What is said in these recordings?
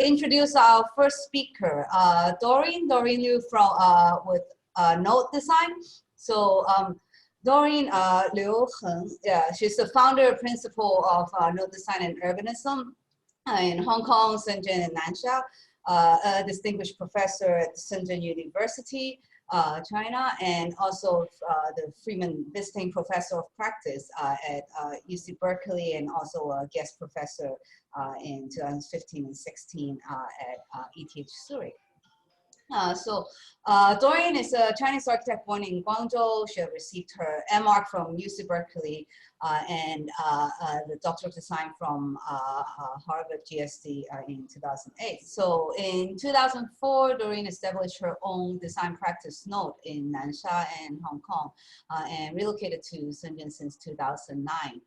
introduce our first speaker, Doreen Liu from with Node Design. So Doreen Liu, yeah, she's the founder principal of Node Design and Urbanism in Hong Kong, Shenzhen, and Nansha. A distinguished professor at Shenzhen University, China, and also the Freeman Visiting Professor of Practice at UC Berkeley, and also a guest professor in 2015 and 16 at ETH Zurich. Doreen is a Chinese architect born in Guangzhou. She received her MArch from UC Berkeley and the Doctor of Design from Harvard GSD in 2008. So in 2004, Doreen established her own design practice Node in Nansha and Hong Kong and relocated to Shenzhen since 2009.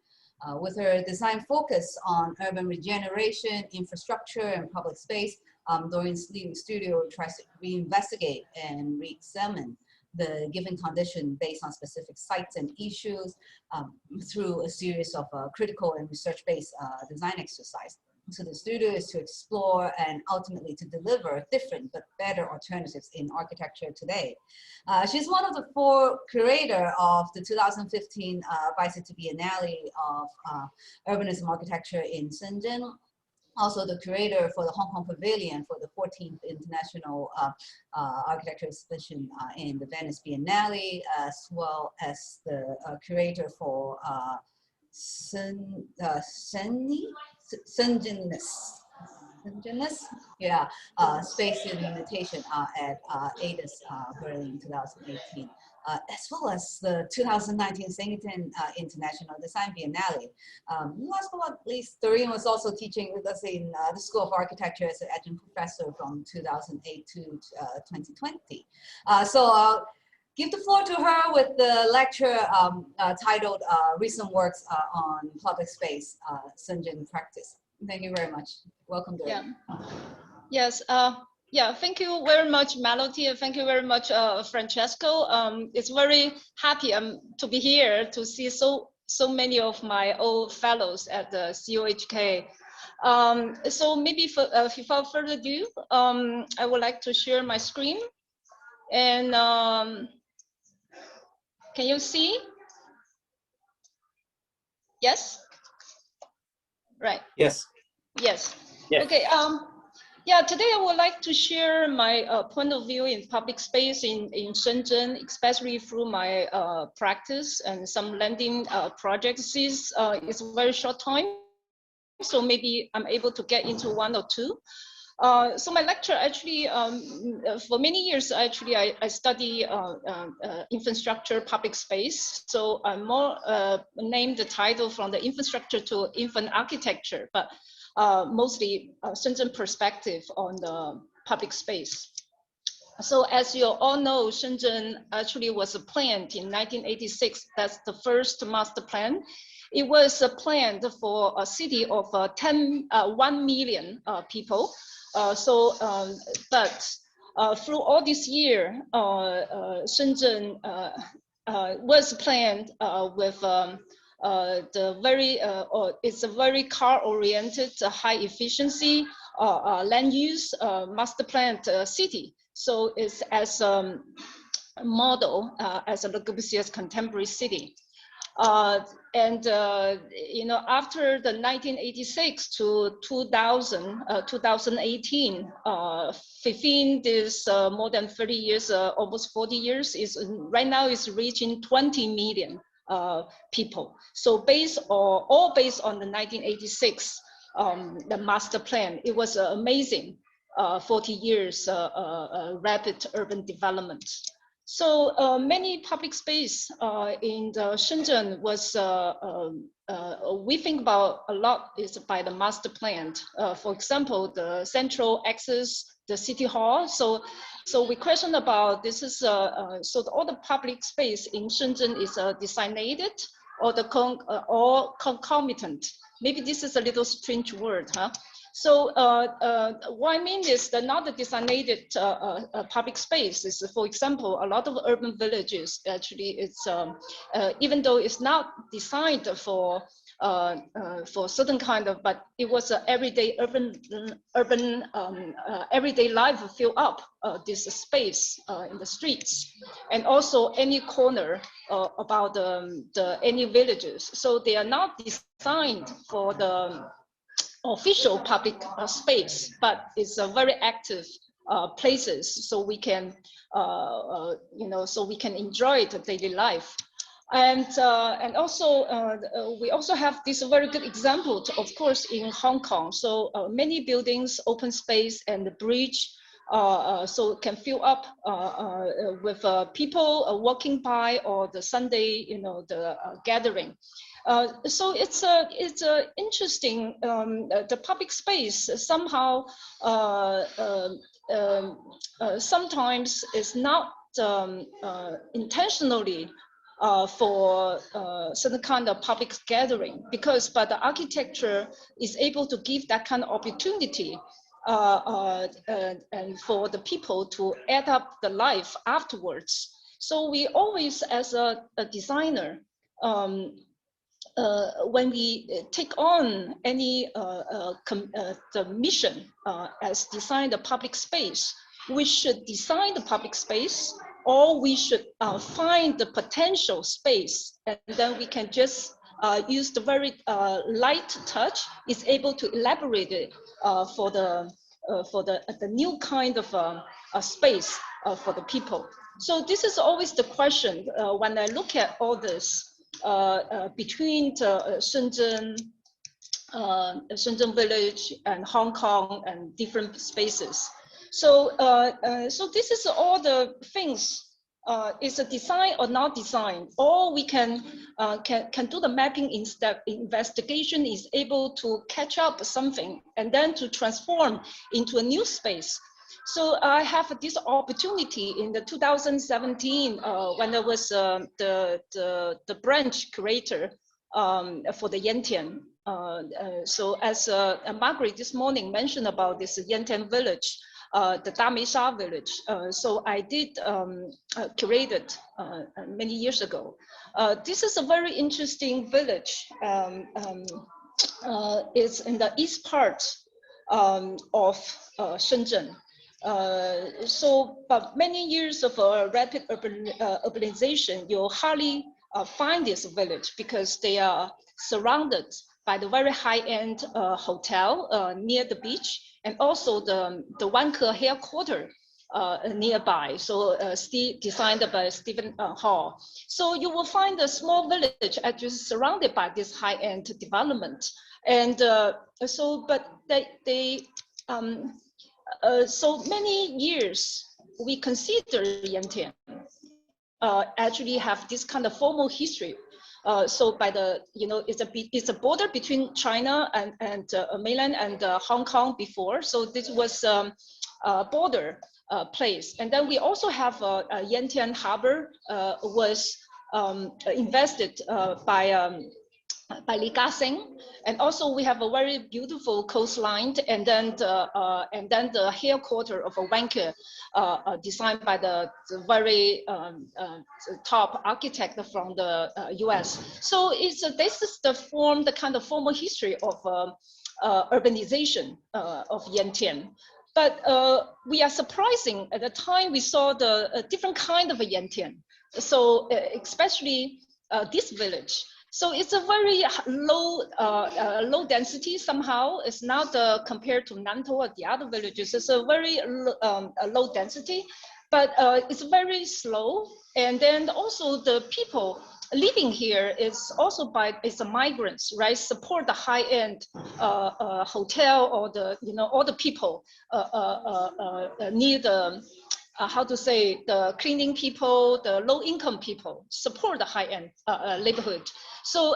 With her design focus on urban regeneration, infrastructure, and public space, Doreen's Nodestudio tries to reinvestigate and re-examine the given condition based on specific sites and issues through a series of critical and research-based design exercise. So the studio is to explore and ultimately to deliver different but better alternatives in architecture today. She's one of the 4 curators of the 2015 Bicentennial Biennale of Urbanism Architecture in Shenzhen. Also the curator for the Hong Kong Pavilion for the 14th International Architecture Exhibition in the Venice Biennale, as well as the curator for Shenzhenness, yeah, space limitation at ADAS Berlin 2018. As well as the 2019 Shenzhen International Design Biennale. Last but not least, Doreen was also teaching with us in the School of Architecture as an adjunct professor from 2008 to 2020. So I'll give the floor to her with the lecture titled Recent Works on Public Space, Shenzhen Practice. Thank you very much. Welcome, Doreen. Yeah. Yes. Yeah, thank you very much, Melody, and thank you very much, Francesco. It's very happy to be here to see so many of my old fellows at the COHK. So maybe without further ado, I would like to share my screen. And can you see? Yes? Right. Yes. Yes. Yes. Okay. Yeah, today I would like to share my point of view in public space in Shenzhen, especially through my practice and some landing projects. It's a very short time, so maybe I'm able to get into 1 or 2. So my lecture actually, for many years, actually, I study infrastructure public space. So I'm more named the title from the infrastructure to infant architecture, but mostly Shenzhen perspective on the public space. So as you all know, Shenzhen actually was planned in 1986. That's the first master plan. It was planned for a city of 1 million people. But through all this year, Shenzhen was planned with the very, it's a very car-oriented, high efficiency land use master planned city. So it's as a model, as a Le Corbusier's contemporary city. You know, after the 1986 to 2018, within this more than 30 years, almost 40 years, is right now is reaching 20 million people. So all based on the 1986 the master plan. It was amazing 40 years rapid urban development. So many public space in the Shenzhen was, we think about a lot is by the master plan. For example, the central access, the city hall. So we question about this is, so all the public space in Shenzhen is designated or the or concomitant. Maybe this is a little strange word, huh? So what I mean is that not the designated public space is, for example, a lot of urban villages actually it's even though it's not designed for for certain kind of, but it was an everyday urban everyday life fill up this space in the streets, and also any corner about any villages. So they are not designed for the official public space, but it's a very active places, so we can so we can enjoy the daily life. And also we also have this very good example, of course, in Hong Kong. So many buildings, open space, and the bridge, so can fill up with people walking by, or the Sunday, the gathering. So it's a interesting, the public space somehow sometimes is not intentionally for certain kind of public gathering, but the architecture is able to give that kind of opportunity and for the people to add up the life afterwards. So we always, as a designer, when we take on any the mission as design the public space, we should design the public space, or we should find the potential space, and then we can just use the very light touch, is able to elaborate it for the new kind of space for the people. So this is always the question when I look at all this between Shenzhen, Shenzhen village and Hong Kong and different spaces. So so this is all the things. Is a design or not design, or we can do the mapping instead. Investigation is able to catch up something and then to transform into a new space. So I have this opportunity in the 2017 when I was the branch curator for the Yantian. So as Margaret this morning mentioned about this Yantian village, the Dameisha village. So I did curate it many years ago. This is a very interesting village. It's in the east part of Shenzhen. But many years of rapid urbanization, you'll hardly find this village because they are surrounded by the very high-end hotel near the beach, and also the Wanke headquarters nearby. So designed by Stephen Hall. So you will find a small village actually surrounded by this high-end development. And but so many years we consider Yantian actually have this kind of formal history. So by the, it's a border between China and mainland and Hong Kong before. So this was a border place. And then we also have Yantian Harbor was invested by Li Ka-shing, and also we have a very beautiful coastline, and then the headquarters of Wanke, designed by the very top architect from the US. So this is the kind of formal history of urbanization of Yantian. But we are surprising at the time we saw the different kind of a Yantian. So especially this village. So it's a very low density somehow. It's not compared to Nantou or the other villages. It's a very low density, but it's very slow. And then also the people living here is also it's the migrants, right? Support the high-end hotel, or the all the people near the how to say, the cleaning people, the low-income people support the high-end neighborhood. So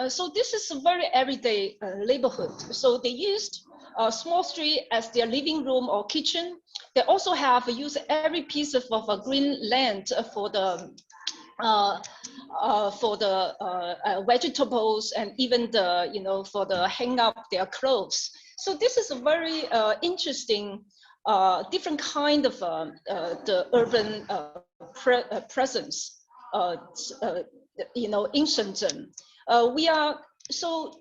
so this is a very everyday neighborhood. So they used a small street as their living room or kitchen. They also have used every piece of green land for the vegetables, and even the for the hang up their clothes. So this is a very interesting different kind of the urban presence in Shenzhen. We are so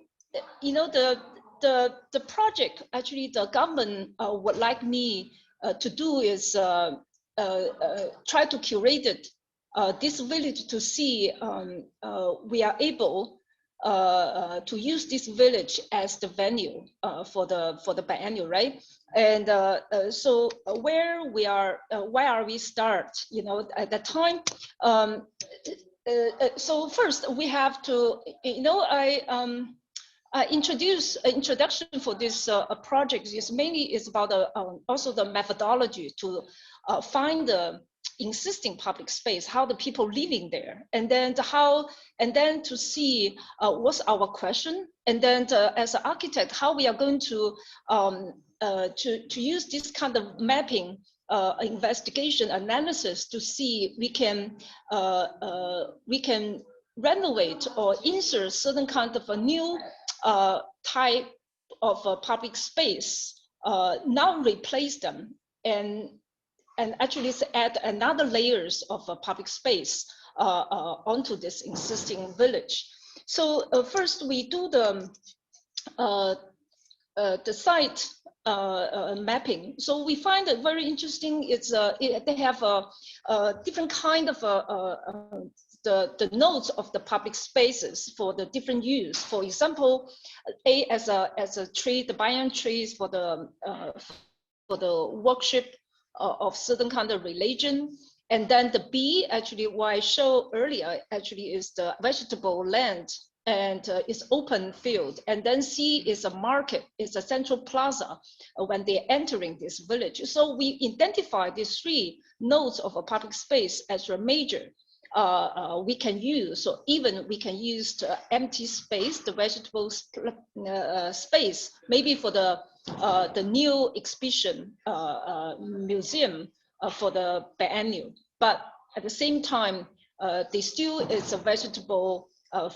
you know, the project actually the government would like me to do is try to curate it, this village to see we are able to use this village as the venue for the biennial, right? And so where we are, why are we start? You know, at that time. So first we have to, you know, introduction for this project is mainly is about also the methodology to find the existing public space, how the people living there, and then to see what's our question, and then as an architect, how we are going to use this kind of mapping investigation analysis to see we can renovate or insert certain kind of a new type of public space, not replace them, and actually add another layers of public space onto this existing village. So first we do the site mapping. So we find it very interesting. It's they have a different kind of the nodes of the public spaces for the different use. For example, A as a tree, the banyan trees for the worship of certain kind of religion. And then the B, actually, what I showed earlier, actually is the vegetable land and it's open field. And then C is a market, it's a central plaza when they're entering this village. So we identify these three nodes of a public space as a major we can use. So even we can use the empty space, the vegetable space, maybe for the new exhibition museum for the biennial. But at the same time, they still is a vegetable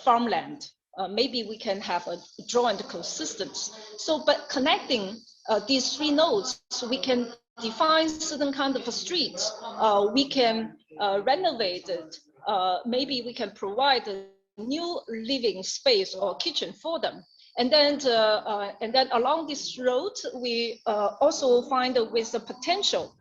farmland. Maybe we can have a joint coexistence. So, but connecting these three nodes, so we can define certain kind of streets. We can renovate it. Maybe we can provide a new living space or kitchen for them. And then along this road, we also find with the potential,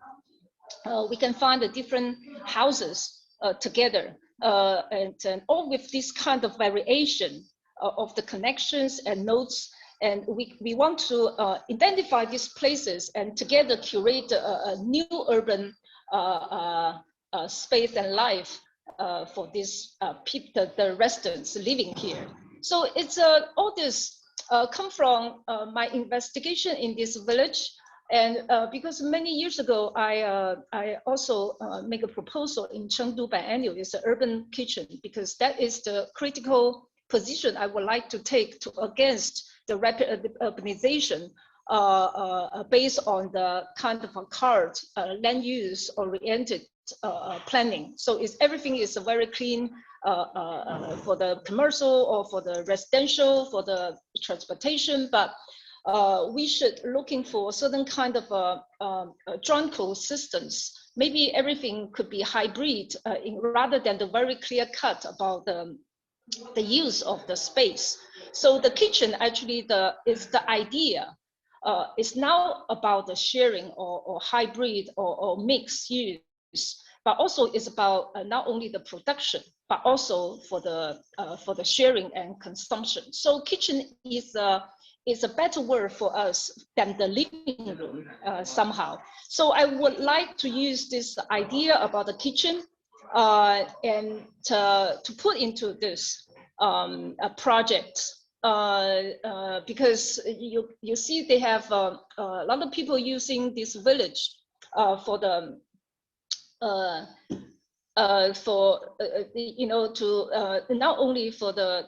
we can find the different houses together, and all with this kind of variation of the connections and nodes. And we want to identify these places and together curate a new urban space and life for these people, the residents living here. So it's all this come from my investigation in this village. And because many years ago, I also make a proposal in Chengdu Biennial, it's an urban kitchen, because that is the critical position I would like to take to against the rapid urbanization based on the kind of a card land use oriented planning. So everything is very clean for the commercial or for the residential, for the transportation, but we should looking for certain kind of joint coexistence. Maybe everything could be hybrid rather than the very clear cut about the use of the space. So the kitchen actually is the idea. It's now about the sharing or hybrid or mixed use, but also it's about not only the production, but also for the sharing and consumption. So kitchen is a better word for us than the living room somehow. So I would like to use this idea about the kitchen and to put into this project because you see they have a lot of people using this village for the you know, to not only for the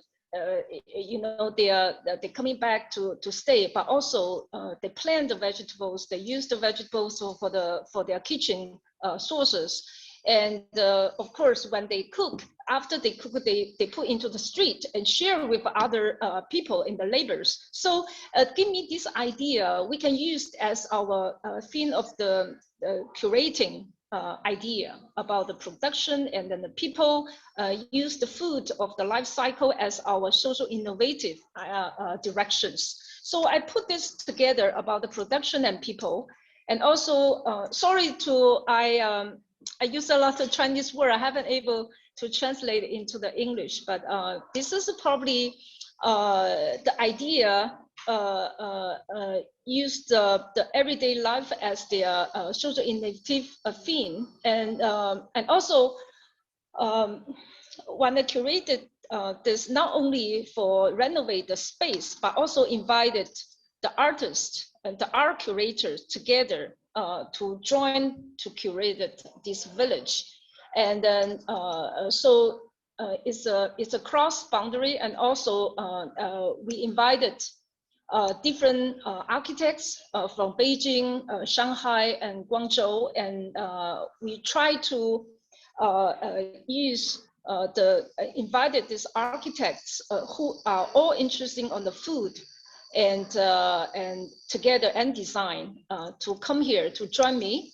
you know, they're coming back to stay, but also they plant the vegetables, they use the vegetables for their kitchen sources. And of course, when they cook, after they cook, they put into the street and share with other people in the labors. So give me this idea, we can use as our theme of the curating idea about the production, and then the people use the food of the life cycle as our social innovative directions. So I put this together about the production and people. And also, sorry to, I use a lot of Chinese word. I haven't able to translate it into the English, but this is probably the idea use the everyday life as their social innovative theme. And also, when I curated this, not only for renovate the space, but also invited the artists and the art curators together to join to curate this village. And then it's a cross boundary, and also we invited different architects from Beijing, Shanghai, and Guangzhou, and we try to invited these architects who are all interested on the food and together and design to come here to join me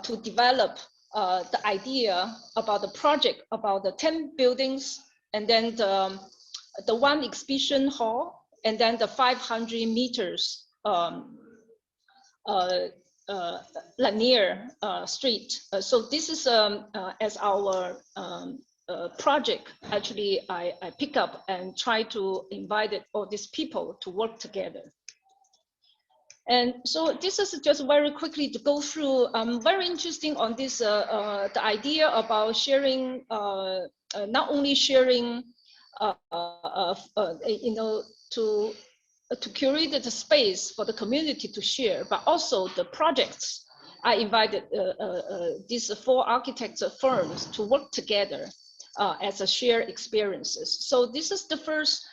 to develop the idea about the project, about the 10 buildings, and then the one exhibition hall, and then the 500 meters linear street. So this is as our project. Actually, I pick up and try to invite all these people to work together. And so this is just very quickly to go through. Very interesting on this the idea about sharing, not only sharing, you know, to curate the space for the community to share, but also the projects. I invited these 4 architecture firms to work together as a shared experiences. So this is the first.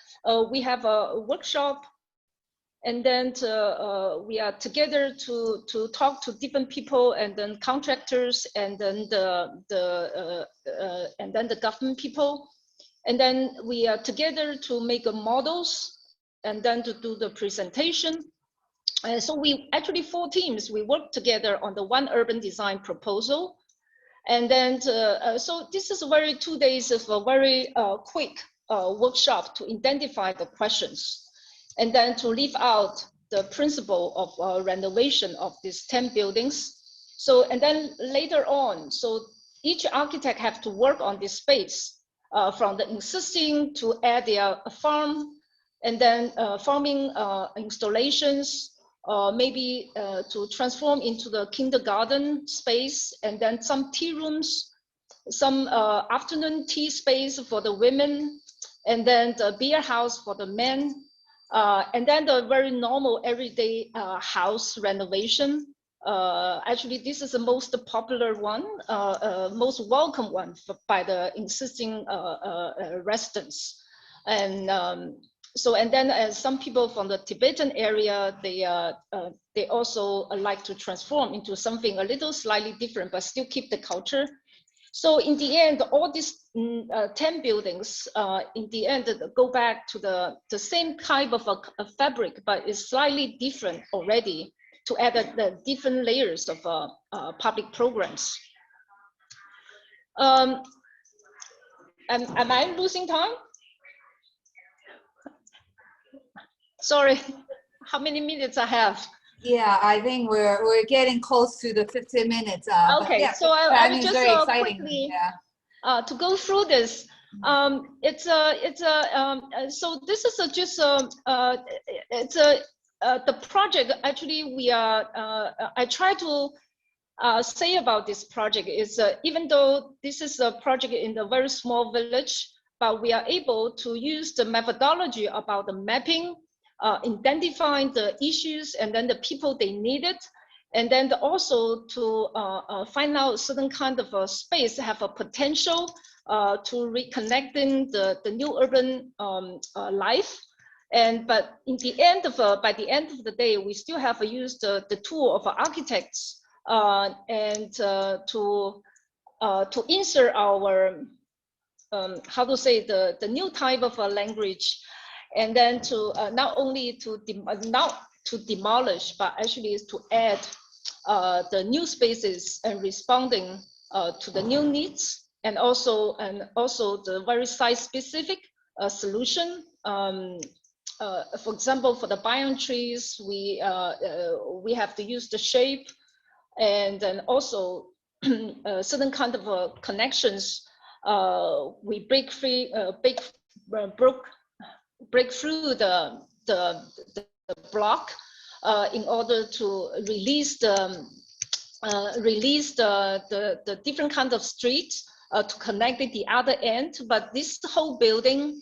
We have a workshop. And then we are together to talk to different people, and then contractors, and then the government people, and then we are together to make models, and then to do the presentation. And so we actually 4 teams. We work together on the one urban design proposal, and then so this is 2 days of a very quick workshop to identify the questions, and then to leave out the principle of renovation of these 10 buildings. So, and then later on, so each architect have to work on this space from the existing to add their farm, and then farming installations, maybe to transform into the kindergarten space, and then some tea rooms, some afternoon tea space for the women, and then the beer house for the men. And then the very normal everyday house renovation. Actually, this is the most popular one, most welcome one by the existing residents. And so, and then some people from the Tibetan area, they also like to transform into something a little slightly different, but still keep the culture. So in the end, all these 10 buildings, in the end, go back to the same type of a fabric, but it's slightly different already to add the different layers of public programs. Am I losing time? Sorry, how many minutes I have? Yeah, I think we're getting close to the 15 minutes. Okay, yeah, so I will just quickly to go through this. So this is the project. Actually, we are. I try to say about this project is even though this is a project in a very small village, but we are able to use the methodology about the mapping. Identifying the issues and then the people they needed, and then also to find out certain kind of a space have a potential to reconnecting the new urban life. And but in the end of by the end of the day, we still have used the tool of architects and to insert our how to say the new type of language. And then to not only to demolish, but actually is to add the new spaces and responding to the new needs, and also the very site-specific solution. For example, for the biome trees, we have to use the shape, and then also certain kind of connections. We break through the block in order to release the different kind of streets to connect at the other end. But this whole building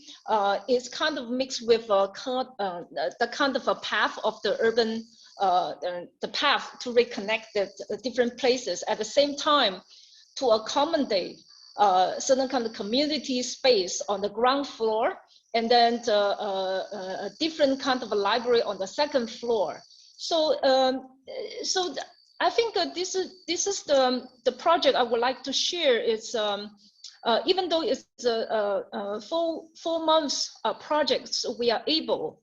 is kind of mixed with the kind of a path of the urban, the path to reconnect the different places at the same time, to accommodate certain kind of community space on the ground floor, and then a different kind of a library on the second floor. So I think this is the project I would like to share. It's even though it's a 4 months project, we are able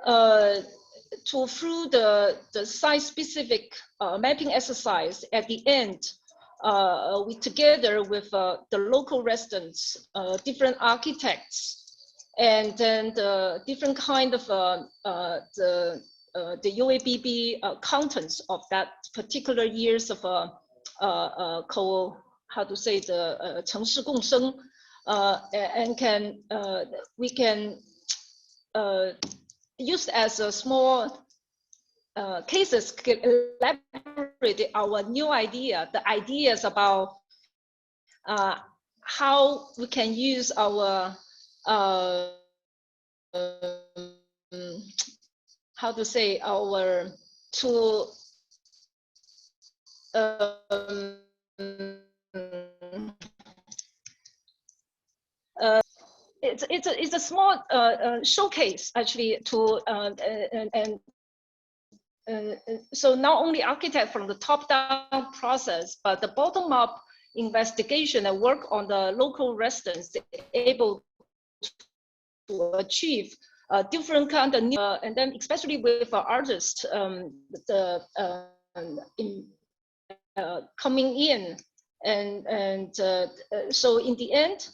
to, through the site-specific mapping exercise at the end, we together with the local residents, different architects, and then the different kind of the UABB contents of that particular years of how to say, the 城市共生, and we can use as a small cases, elaborate our new idea, the ideas about how we can use our how to say, our to it's a small showcase actually to so not only architect from the top-down process, but the bottom-up investigation and work on the local residents able to achieve different kind of new, and then especially with artists coming in, and so in the end,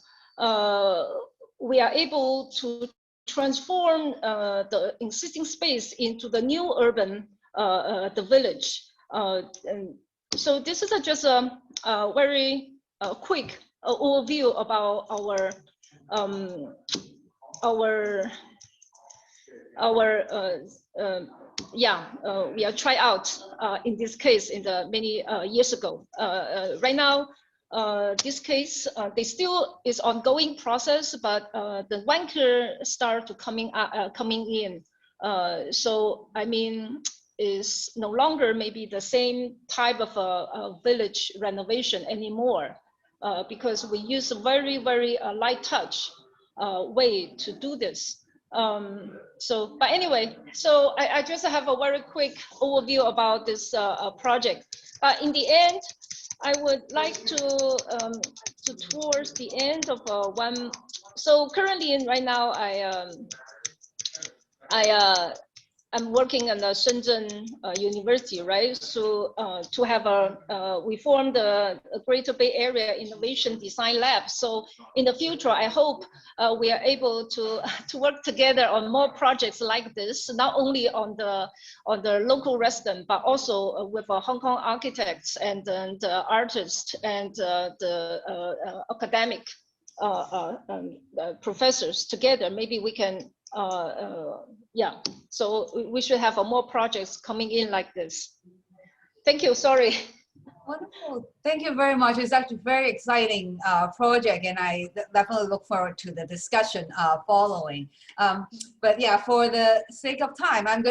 we are able to transform the existing space into the new urban, the village. And so this is just a very quick overview about we are tried out in this case in the many years ago. Right now, this case, they still is ongoing process, but the wanker start to coming in. So I mean, is no longer maybe the same type of a village renovation anymore, because we use a very light touch way to do this. So, but anyway, so I just have a very quick overview about this project. In the end, I would like to towards the end of one. So currently, right now, I'm working in the Shenzhen University, right? So to have we formed a Greater Bay Area Innovation Design Lab. So in the future, I hope we are able to work together on more projects like this, not only on the local resident, but also with Hong Kong architects and the artists and the academic professors together. Maybe we can. Yeah, so we should have more projects coming in like this. Thank you, sorry. Wonderful, thank you very much. It's actually a very exciting project, and I definitely look forward to the discussion following. But yeah, for the sake of time, I'm going to